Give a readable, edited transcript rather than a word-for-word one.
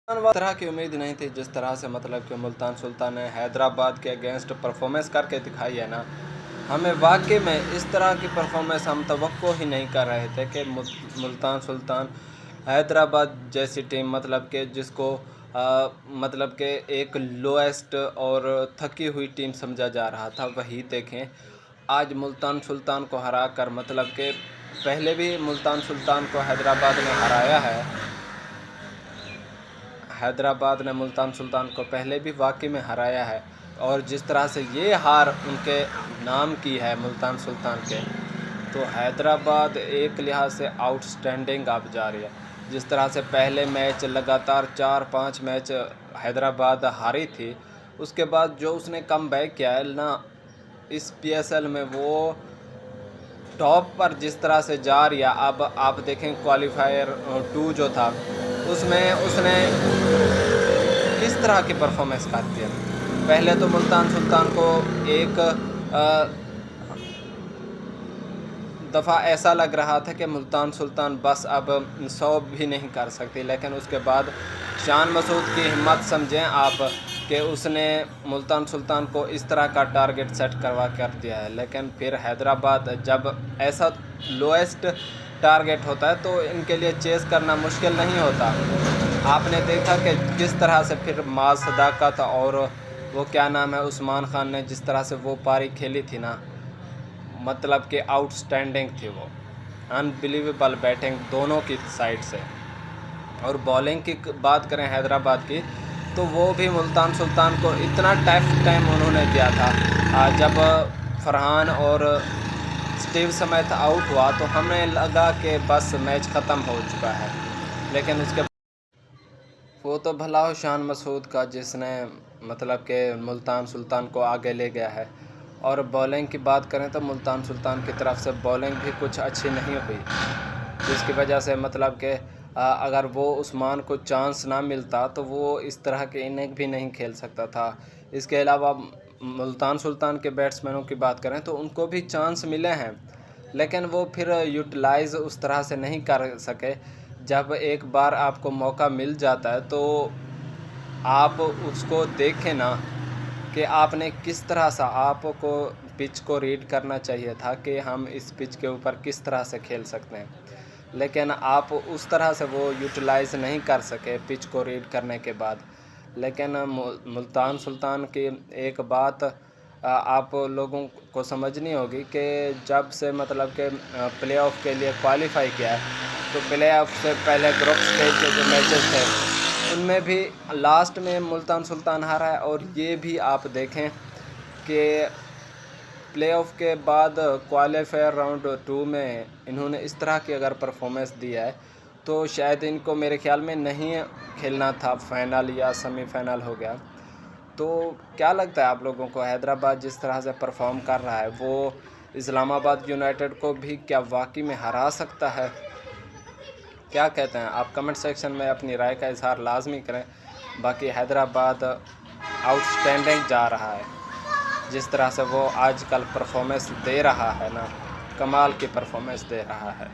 तरह की उम्मीद नहीं थी जिस तरह से मतलब कि मुल्तान सुल्तान ने हैदराबाद के अगेंस्ट परफॉर्मेंस करके दिखाई है ना। हमें वाकई में इस तरह की परफॉर्मेंस हम तवक्को ही नहीं कर रहे थे कि मुल्तान सुल्तान हैदराबाद जैसी टीम मतलब कि जिसको मतलब कि एक लोएस्ट और थकी हुई टीम समझा जा रहा था, वही देखें आज मुल्तान सुल्तान को हरा कर मतलब कि पहले भी मुल्तान सुल्तान को हैदराबाद ने हराया है। हैदराबाद ने मुल्तान सुल्तान को पहले भी वाकई में हराया है और जिस तरह से ये हार उनके नाम की है मुल्तान सुल्तान के, तो हैदराबाद एक लिहाज से आउटस्टैंडिंग आप जा रही है। जिस तरह से पहले मैच लगातार 4-5 मैच हैदराबाद हारी थी, उसके बाद जो उसने कम बैक किया है ना इस पीएसएल में, वो टॉप पर जिस तरह से जा रही है। अब आप देखें क्वालिफायर 2 जो था उसमें उसने किस तरह की परफॉर्मेंस करती है। पहले तो मुल्तान सुल्तान को एक दफ़ा ऐसा लग रहा था कि मुल्तान सुल्तान बस अब 100 भी नहीं कर सकती, लेकिन उसके बाद शान मसूद की हिम्मत समझें आप कि उसने मुल्तान सुल्तान को इस तरह का टारगेट सेट करवा कर दिया है। लेकिन फिर हैदराबाद जब ऐसा लोएस्ट टारगेट होता है तो इनके लिए चेस करना मुश्किल नहीं होता। आपने देखा कि किस तरह से फिर माज सदाकत और वो क्या नाम है उस्मान खान ने जिस तरह से वो पारी खेली थी ना, मतलब कि आउटस्टैंडिंग थी वो, अनबिलीवेबल बैटिंग दोनों की साइड से। और बॉलिंग की बात करें हैदराबाद की, तो वो भी मुल्तान सुल्तान को इतना टफ टाइम उन्होंने दिया था। जब फरहान और स्टीव स्मिथ आउट हुआ तो हमें लगा कि बस मैच ख़त्म हो चुका है, लेकिन उसके वो तो भला हो शान मसूद का जिसने मतलब कि मुल्तान सुल्तान को आगे ले गया है। और बॉलिंग की बात करें तो मुल्तान सुल्तान की तरफ से बॉलिंग भी कुछ अच्छी नहीं हुई, जिसकी वजह से मतलब कि अगर वो उस्मान को चांस ना मिलता तो वो इस तरह के इनिंग भी नहीं खेल सकता था। इसके अलावा मुल्तान सुल्तान के बैट्समैनों की बात करें तो उनको भी चांस मिले हैं, लेकिन वो फिर यूटिलाइज़ उस तरह से नहीं कर सके। जब एक बार आपको मौका मिल जाता है तो आप उसको देखें ना कि आपने किस तरह से आपको पिच को रीड करना चाहिए था कि हम इस पिच के ऊपर किस तरह से खेल सकते हैं, लेकिन आप उस तरह से वो यूटिलाइज़ नहीं कर सके पिच को रीड करने के बाद। लेकिन मुल्तान सुल्तान की एक बात आप लोगों को समझनी होगी कि जब से मतलब कि प्लेऑफ के लिए क्वालिफाई किया है, तो प्लेऑफ से पहले ग्रुप स्टेज के जो मैचेस थे उनमें भी लास्ट में मुल्तान सुल्तान हारा है। और ये भी आप देखें कि प्लेऑफ के बाद क्वालिफायर राउंड 2 में इन्होंने इस तरह की अगर परफॉर्मेंस दी है तो शायद इनको मेरे ख्याल में नहीं खेलना था, फाइनल या सेमीफाइनल हो गया। तो क्या लगता है आप लोगों को, हैदराबाद जिस तरह से परफॉर्म कर रहा है वो इस्लामाबाद यूनाइटेड को भी क्या वाकई में हरा सकता है? क्या कहते हैं आप? कमेंट सेक्शन में अपनी राय का इजहार लाजमी करें। बाकी हैदराबाद आउटस्टैंडिंग जा रहा है, जिस तरह से वो आजकल परफॉर्मेंस दे रहा है ना, कमाल की परफॉर्मेंस दे रहा है।